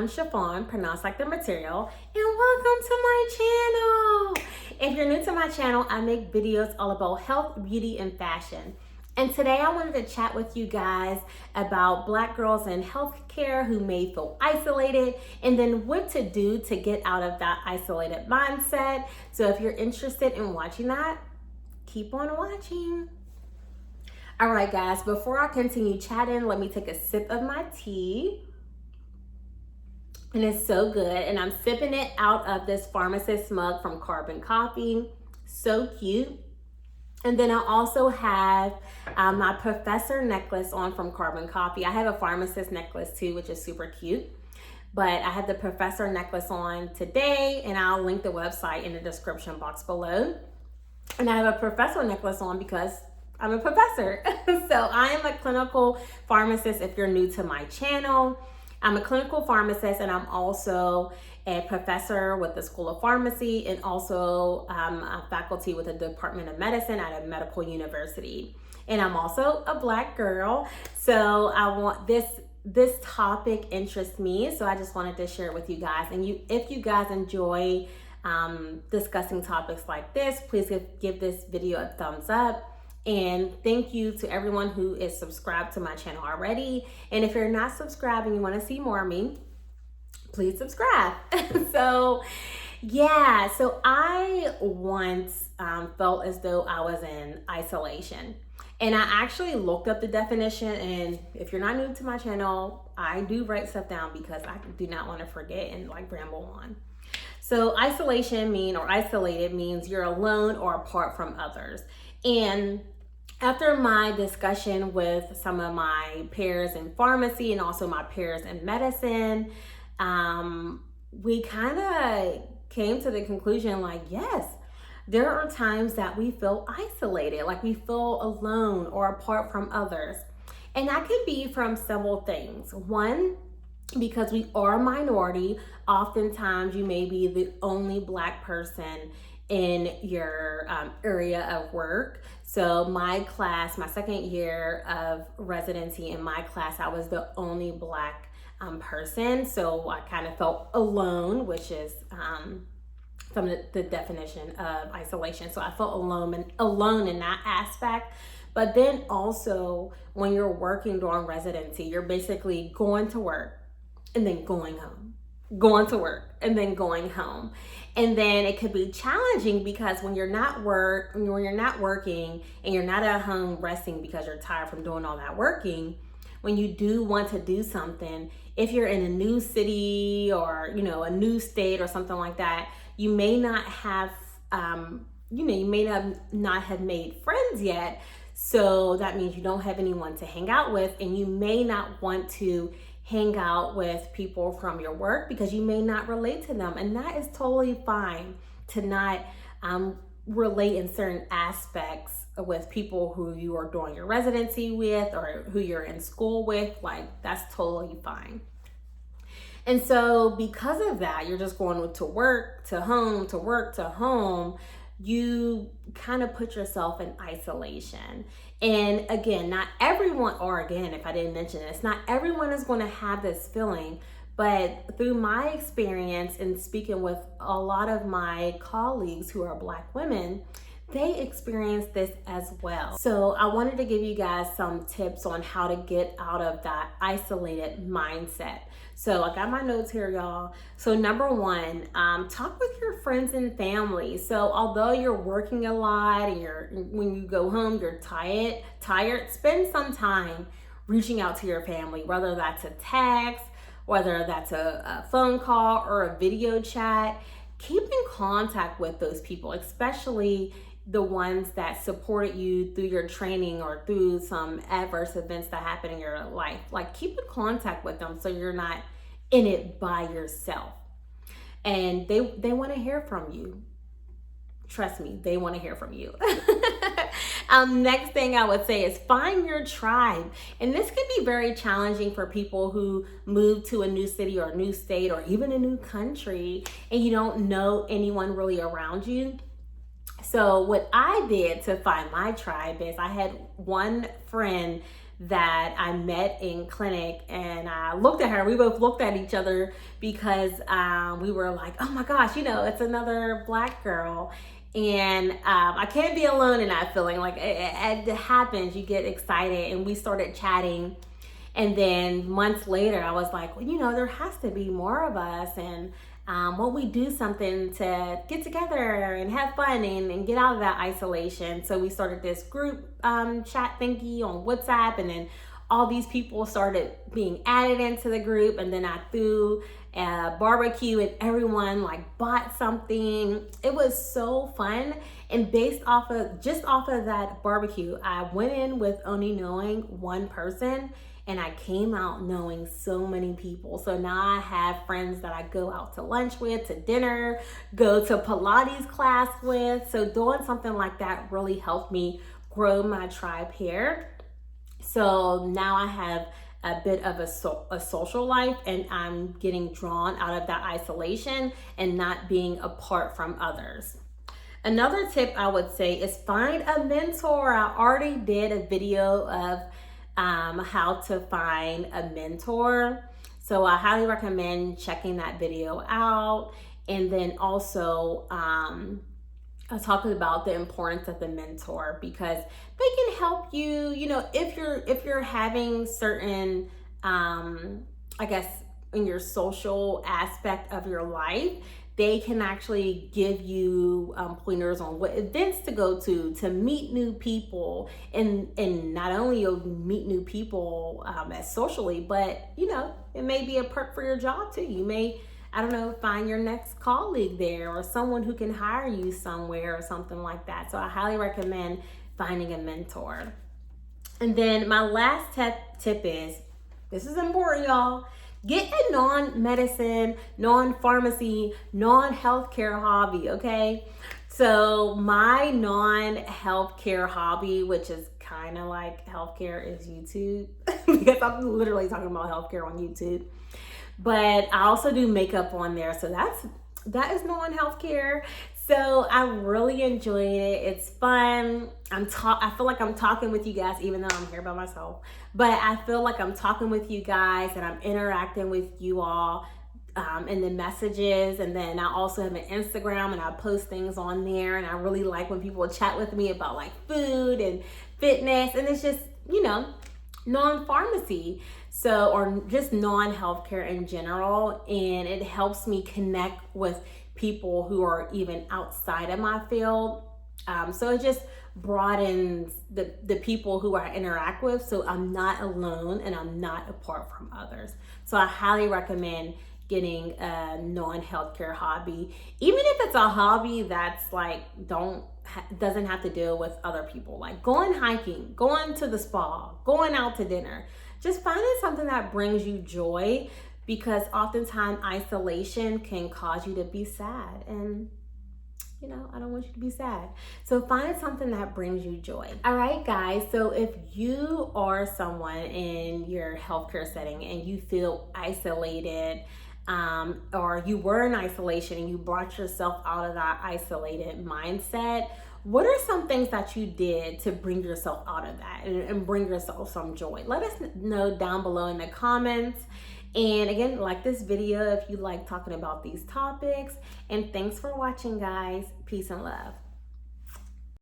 I'm Sha-Phawn, pronounced like the material, and welcome to my channel. If you're new to my channel, I make videos all about health, beauty, and fashion. And today I wanted to chat with you guys about Black girls in healthcare who may feel isolated, and then what to do to get out of that isolated mindset. So if you're interested in watching that, keep on watching. All right, guys, before I continue chatting, let me take a sip of my tea. And it's so good. And I'm sipping it out of this pharmacist mug from Carbon Coffee. So cute. And then I also have my professor necklace on from Carbon Coffee. I have a pharmacist necklace too, which is super cute. But I have the professor necklace on today, and I'll link the website in the description box below. And I have a professor necklace on because I'm a professor. So I am a clinical pharmacist if you're new to my channel. I'm a clinical pharmacist, and I'm also a professor with the School of Pharmacy, and also a faculty with the Department of Medicine at a medical university. And I'm also a Black girl. So I want this topic interests me. So I just wanted to share it with you guys. And if you guys enjoy discussing topics like this, please give this video a thumbs up. And thank you to everyone who is subscribed to my channel already. And if you're not subscribed and you want to see more of me, please subscribe. So I once felt as though I was in isolation. And I actually looked up the definition, and if you're not new to my channel, I do write stuff down because I do not want to forget and ramble on. So isolation isolated means you're alone or apart from others. And after my discussion with some of my peers in pharmacy and also my peers in medicine, we kind of came to the conclusion yes, there are times that we feel isolated, we feel alone or apart from others. And that could be from several things. One, because we are a minority, oftentimes you may be the only Black person in your area of work. So my class, my second year of residency, in my class, I was the only Black person. So I kind of felt alone, which is from the definition of isolation. So I felt alone in that aspect. But then also when you're working during residency, you're basically going to work and then going home, going to work and then going home. And then it could be challenging because when you're not working and you're not at home resting because you're tired from doing all that working, when you do want to do something, if you're in a new city or a new state or something like that, you may not have not have made friends yet. So that means you don't have anyone to hang out with, and you may not want to hang out with people from your work because you may not relate to them. And that is totally fine to not relate in certain aspects with people who you are doing your residency with or who you're in school with. That's totally fine. And so because of that, you're just going to work, to home, to work, to home. You kind of put yourself in isolation. And again, not everyone, or again, if I didn't mention this, not everyone is going to have this feeling, but through my experience in speaking with a lot of my colleagues who are Black women, they experience this as well. So I wanted to give you guys some tips on how to get out of that isolated mindset. So I got my notes here, y'all. So number one, talk with your friends and family. So although you're working a lot and when you go home, you're tired, spend some time reaching out to your family, whether that's a text, whether that's a phone call or a video chat. Keep in contact with those people, especially the ones that supported you through your training or through some adverse events that happen in your life. Keep in contact with them so you're not in it by yourself. And they want to hear from you. Trust me, they want to hear from you. Next thing I would say is find your tribe. And this can be very challenging for people who move to a new city or a new state or even a new country and you don't know anyone really around you. So what I did to find my tribe is I had one friend that I met in clinic, and I looked at her. We both looked at each other because we were like, oh my gosh, you know, it's another Black girl. And I can't be alone in that feeling. Like it happens, you get excited, and we started chatting. And then months later, I was like, well, you know, there has to be more of us, and won't we do something to get together and have fun and get out of that isolation? So we started this group chat thingy on WhatsApp, and then all these people started being added into the group, and then I threw a barbecue and everyone like bought something. It was so fun. And based off of that barbecue, I went in with only knowing one person, and I came out knowing so many people. So now I have friends that I go out to lunch with, to dinner, go to Pilates class with. So doing something like that really helped me grow my tribe here. So now I have a bit of a social life, and I'm getting drawn out of that isolation and not being apart from others. Another tip I would say is find a mentor. I already did a video of how to find a mentor. So I highly recommend checking that video out. And then also I was talking about the importance of the mentor, because they can help you, you know, if you're having certain I guess in your social aspect of your life, they can actually give you pointers on what events to go to meet new people, and not only you'll meet new people as socially, but you know, it may be a perk for your job too. You may, I don't know, find your next colleague there, or someone who can hire you somewhere or something like that. So I highly recommend finding a mentor. And then my last tip is, this is important, y'all. Get a non-medicine, non-pharmacy, non-healthcare hobby, okay? So my non-healthcare hobby, which is kind of like healthcare, is YouTube, because I'm literally talking about healthcare on YouTube. But I also do makeup on there, so that is non-healthcare. So I really enjoy it. It's fun. I feel like I'm talking with you guys, even though I'm here by myself. But I feel like I'm talking with you guys, and I'm interacting with you all in the messages. And then I also have an Instagram, and I post things on there. And I really like when people chat with me about like food and fitness. And it's just, you know, non-pharmacy. So, or just non-healthcare in general. And it helps me connect with people who are even outside of my field. So it just broadens the people who I interact with, so I'm not alone and I'm not apart from others. So I highly recommend getting a non-healthcare hobby, even if it's a hobby that's like doesn't have to deal with other people, like going hiking, going to the spa, going out to dinner. Just finding something that brings you joy, because oftentimes isolation can cause you to be sad, and you know, I don't want you to be sad. So find something that brings you joy. All right, guys. So if you are someone in your healthcare setting and you feel isolated, or you were in isolation and you brought yourself out of that isolated mindset, what are some things that you did to bring yourself out of that and bring yourself some joy? Let us know down below in the comments. And again, like this video if you like talking about these topics. And thanks for watching, guys. Peace and love.